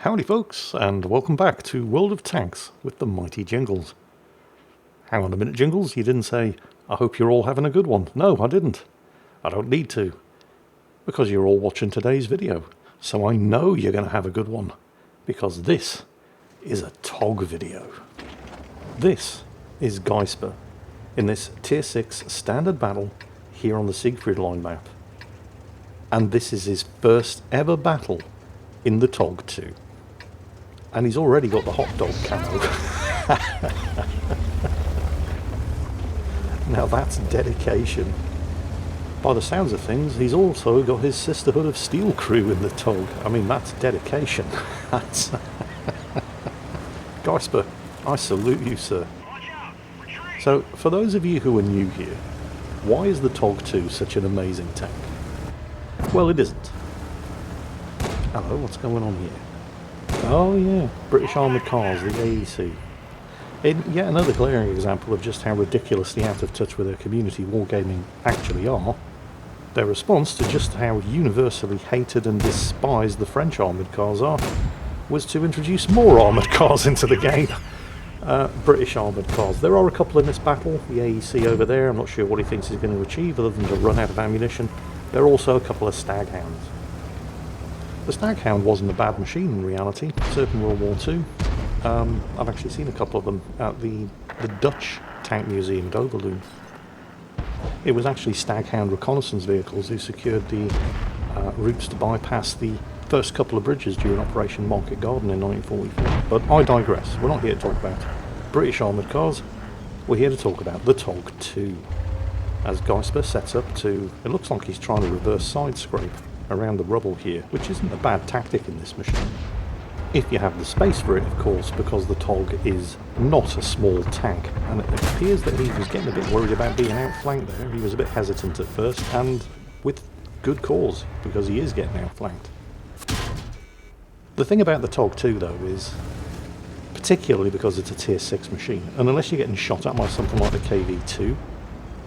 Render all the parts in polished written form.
Howdy folks, and welcome back to World of Tanks with the mighty Jingles. Hang on a minute, Jingles, you didn't say, I hope you're all having a good one. No, I didn't. I don't need to. Because you're all watching today's video. So I know you're going to have a good one. Because this is a TOG video. This is Geisper in this Tier 6 standard battle here on the Siegfried Line map. And this is his first ever battle in the TOG 2. And he's already got the hot dog camo. Now that's dedication. By the sounds of things, he's also got his Sisterhood of Steel crew in the TOG. I mean, that's dedication. That's Geisper, I salute you, sir. So, for those of you who are new here, why is the TOG 2 such an amazing tank? Well, it isn't. Hello, what's going on here? Oh yeah, British Armoured Cars, the AEC. In yet another glaring example of just how ridiculously out of touch with their community wargaming actually are, their response to just how universally hated and despised the French armoured cars are, was to introduce more armoured cars into the game. British armoured cars. There are a couple in this battle, the AEC over there, I'm not sure what he thinks he's going to achieve other than to run out of ammunition. There are also a couple of Staghounds. The Staghound wasn't a bad machine in reality, served in World War II. I've actually seen a couple of them at the Dutch Tank Museum at Overloon. It was actually Staghound reconnaissance vehicles who secured the routes to bypass the first couple of bridges during Operation Market Garden in 1944. But I digress, we're not here to talk about British armoured cars, we're here to talk about the TOG 2. As Geisper sets up to, it looks like he's trying to reverse side scrape around the rubble here, which isn't a bad tactic in this machine. If you have the space for it, of course, because the TOG is not a small tank, and it appears that he was getting a bit worried about being outflanked there. He was a bit hesitant at first, and with good cause, because he is getting outflanked. The thing about the TOG 2 though is, particularly because it's a tier 6 machine, and unless you're getting shot at by something like the KV2,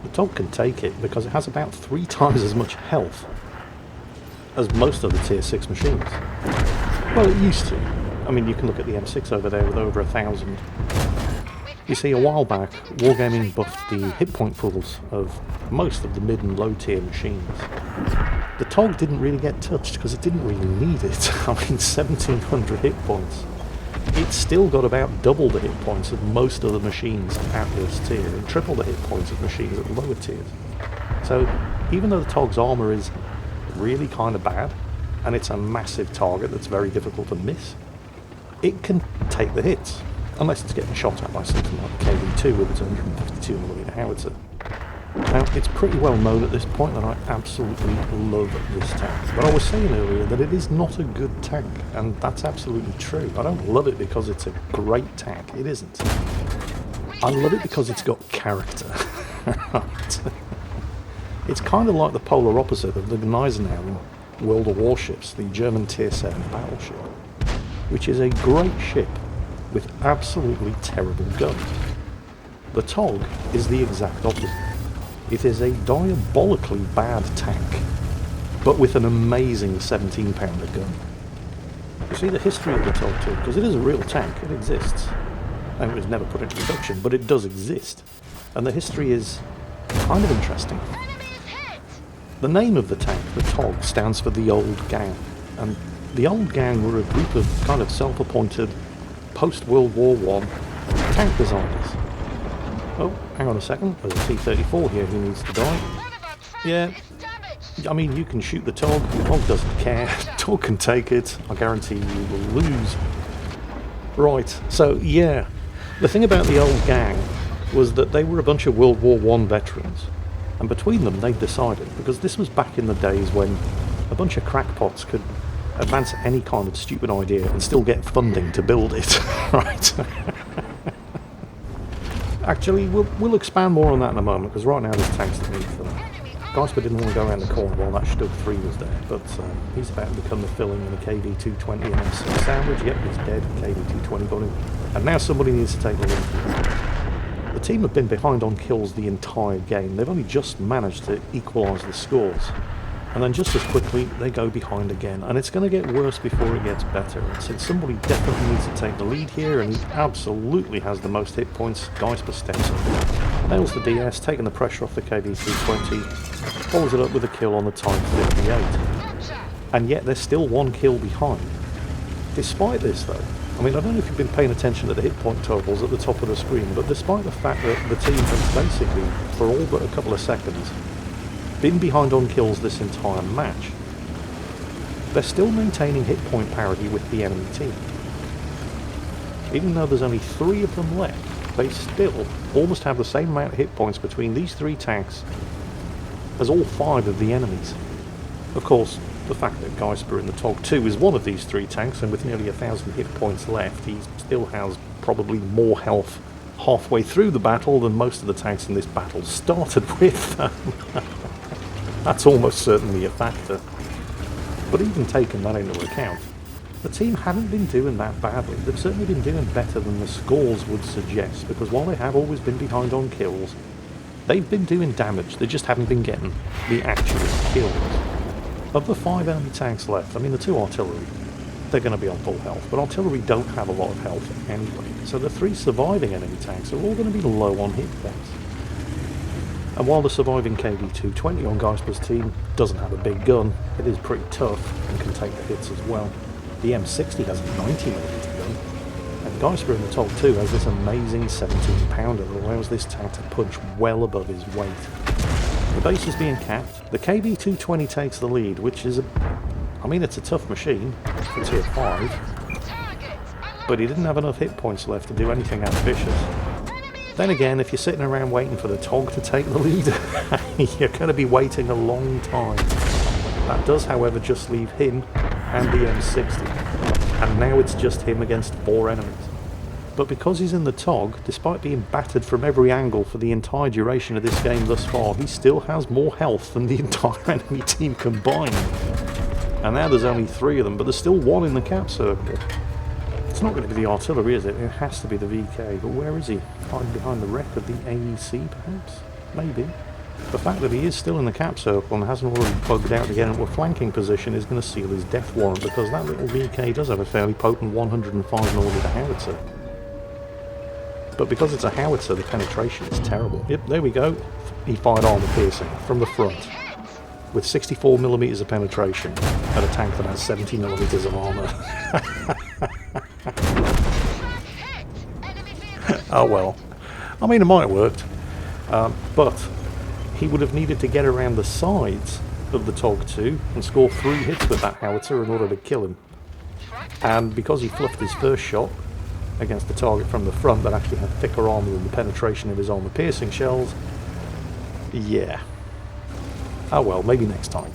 the TOG can take it because it has about 3 times as much health as most of the tier 6 machines. Well, it used to. I mean, you can look at the M6 over there with over 1,000. You see, a while back, Wargaming buffed the hit point pools of most of the mid and low tier machines. The TOG didn't really get touched because it didn't really need it. I mean, 1,700 hit points. It's still got about double the hit points of most of the machines at this tier, and triple the hit points of machines at the lower tiers. So, even though the TOG's armour is really kind of bad, and it's a massive target that's very difficult to miss, it can take the hits, unless it's getting shot at by something like the KV2 with its 152mm howitzer. Now, it's pretty well known at this point that I absolutely love this tank, but I was saying earlier that it is not a good tank, and that's absolutely true. I don't love it because it's a great tank, it isn't. I love it because it's got character. It's kind of like the polar opposite of the Gneisenau in World of Warships, the German Tier 7 battleship, which is a great ship with absolutely terrible guns. The TOG is the exact opposite. It is a diabolically bad tank, but with an amazing 17-pounder gun. You see the history of the TOG too, because it is a real tank, it exists. And it was never put into production, but it does exist. And the history is kind of interesting. The name of the tank, the TOG, stands for the Old Gang, and the Old Gang were a group of kind of self-appointed post-World War I tank designers. Oh, hang on a second, there's a T-34 here who needs to die. Yeah, I mean, you can shoot the TOG doesn't care, TOG can take it, I guarantee you will lose. Right, so yeah, the thing about the Old Gang was that they were a bunch of World War I veterans. And between them, they decided, because this was back in the days when a bunch of crackpots could advance any kind of stupid idea and still get funding to build it, right? Actually, we'll expand more on that in a moment, because right now this tank's the need for that. Geisper didn't want to go around the corner while that Stug 3 was there, but he's about to become the filling in the KV-220 and M6 sandwich. Yep, he's dead, KV-220 got him. And now somebody needs to take the lead. The team have been behind on kills the entire game. They've only just managed to equalise the scores. And then just as quickly, they go behind again. And it's going to get worse before it gets better. And since somebody definitely needs to take the lead here, and he absolutely has the most hit points, Geisper steps up. Nails the DS, taking the pressure off the KV-320, follows it up with a kill on the Type 58. And yet there's still one kill behind. Despite this though, I mean, I don't know if you've been paying attention to the hit point totals at the top of the screen, but despite the fact that the team has basically, for all but a couple of seconds, been behind on kills this entire match, they're still maintaining hit point parity with the enemy team. Even though there's only 3 of them left, they still almost have the same amount of hit points between these 3 tanks as all 5 of the enemies. Of course, the fact that Geisper in the TOG 2 is one of these 3 tanks, and with nearly 1,000 hit points left, he still has probably more health halfway through the battle than most of the tanks in this battle started with. That's almost certainly a factor. But even taking that into account, the team haven't been doing that badly. They've certainly been doing better than the scores would suggest, because while they have always been behind on kills, they've been doing damage. They just haven't been getting the actual kills. Of the 5 enemy tanks left, I mean the 2 artillery, they're going to be on full health, but artillery don't have a lot of health anyway, so the 3 surviving enemy tanks are all going to be low on hit points. And while the surviving KV-220 on Geisper's team doesn't have a big gun, it is pretty tough and can take the hits as well. The M60 has a 90mm gun, and Geisper in the TOG 2 has this amazing 17-pounder that allows this tank to punch well above his weight. The base is being capped. The KV-220 takes the lead, which is it's a tough machine for tier 5, but he didn't have enough hit points left to do anything ambitious. Then again, if you're sitting around waiting for the TOG to take the lead, you're going to be waiting a long time. That does, however, just leave him and the M60, and now it's just him against 4 enemies. But because he's in the TOG, despite being battered from every angle for the entire duration of this game thus far, he still has more health than the entire enemy team combined. And now there's only 3 of them, but there's still 1 in the cap circle. It's not going to be the artillery, is it? It has to be the VK, but where is he? Hiding behind the wreck of the AEC, perhaps? Maybe. The fact that he is still in the cap circle and hasn't already plugged out to get into a flanking position is going to seal his death warrant, because that little VK does have a fairly potent 105mm howitzer. But because it's a howitzer, the penetration is terrible. Yep, there we go. He fired armor piercing from the front with 64mm of penetration at a tank that has 70mm of armor. Oh well. I mean, it might have worked. But he would have needed to get around the sides of the TOG 2 and score 3 hits with that howitzer in order to kill him. And because he fluffed his first shot against the target from the front that actually had thicker armor than the penetration of his armor piercing shells, yeah. Oh well, maybe next time.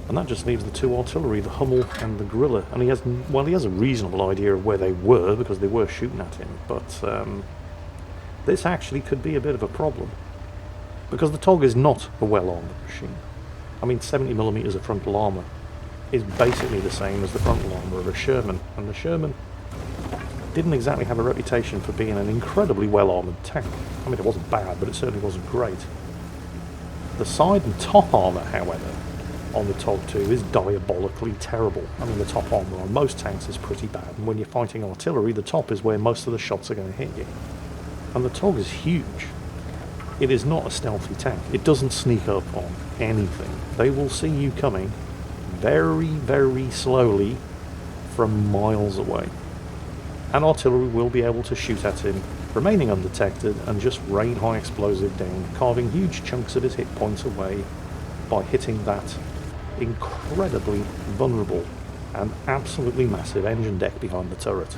And that just leaves the 2 artillery, the Hummel and the Gorilla. And he has a reasonable idea of where they were, because they were shooting at him. But this actually could be a bit of a problem, because the TOG is not a well-armoured machine. I mean, 70mm of frontal armour is basically the same as the frontal armour of a Sherman, and the Sherman didn't exactly have a reputation for being an incredibly well-armoured tank. I mean, it wasn't bad, but it certainly wasn't great. The side and top armour, however, on the TOG 2 is diabolically terrible. I mean, the top armour on most tanks is pretty bad, and when you're fighting artillery, the top is where most of the shots are going to hit you. And the TOG is huge. It is not a stealthy tank. It doesn't sneak up on anything. They will see you coming very, very slowly from miles away. And artillery will be able to shoot at him, remaining undetected, and just rain high explosive down, carving huge chunks of his hit points away by hitting that incredibly vulnerable and absolutely massive engine deck behind the turret.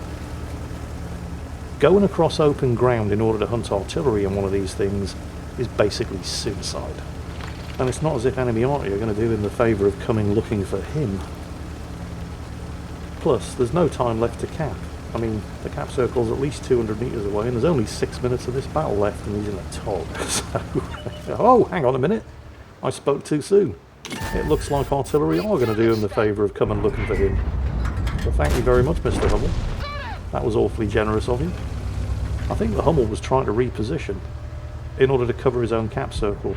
Going across open ground in order to hunt artillery on one of these things is basically suicide. And it's not as if enemy artillery are going to do him the favour of coming looking for him. Plus, there's no time left to cap. I mean, the cap circle's at least 200 metres away, and there's only 6 minutes of this battle left, and he's in a TOG. So, oh, hang on a minute. I spoke too soon. It looks like artillery are going to do him the favour of coming looking for him. Well, thank you very much, Mr. Hummel. That was awfully generous of you. I think the Hummel was trying to reposition in order to cover his own cap circle.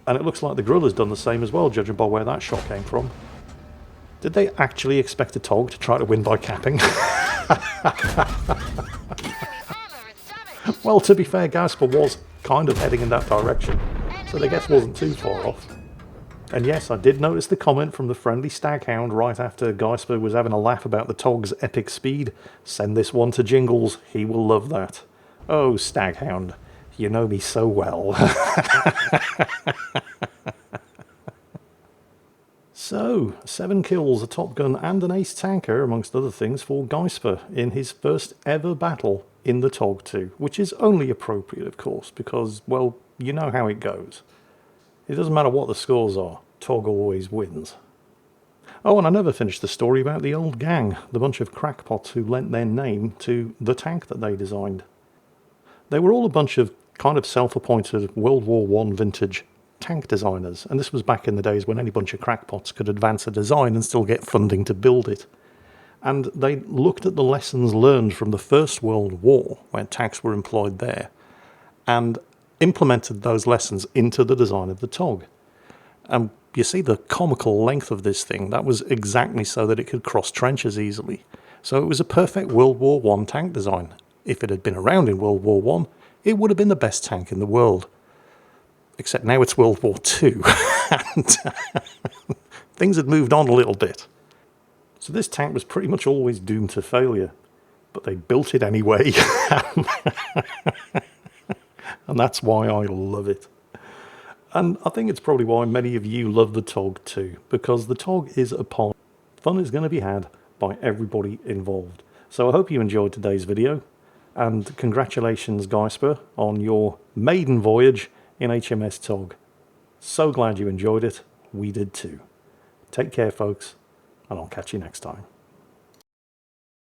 And it looks like the Gorilla's done the same as well, judging by where that shot came from. Did they actually expect a TOG to try to win by capping? Well, to be fair, Gasper was kind of heading in that direction, so the guess wasn't too far off. And yes, I did notice the comment from the friendly Staghound right after Geisper was having a laugh about the TOG's epic speed. Send this one to Jingles, he will love that. Oh, Staghound, you know me so well. So, 7 kills, a Top Gun and an ace tanker, amongst other things, for Geisper in his first ever battle in the TOG 2, which is only appropriate, of course, because, well, you know how it goes. It doesn't matter what the scores are, TOG always wins. Oh, and I never finished the story about the old gang, the bunch of crackpots who lent their name to the tank that they designed. They were all a bunch of kind of self-appointed World War I vintage tank designers, and this was back in the days when any bunch of crackpots could advance a design and still get funding to build it. And they looked at the lessons learned from the First World War, when tanks were employed there, and implemented those lessons into the design of the TOG. And you see the comical length of this thing, that was exactly so that it could cross trenches easily. So it was a perfect World War I tank design. If it had been around in World War I, it would have been the best tank in the world. Except now it's World War II, and things had moved on a little bit. So this tank was pretty much always doomed to failure, but they built it anyway. And that's why I love it. And I think it's probably why many of you love the TOG too, because the TOG is upon. Fun is going to be had by everybody involved. So I hope you enjoyed today's video, and congratulations, Geisper, on your maiden voyage in HMS TOG. So glad you enjoyed it. We did too. Take care, folks, and I'll catch you next time.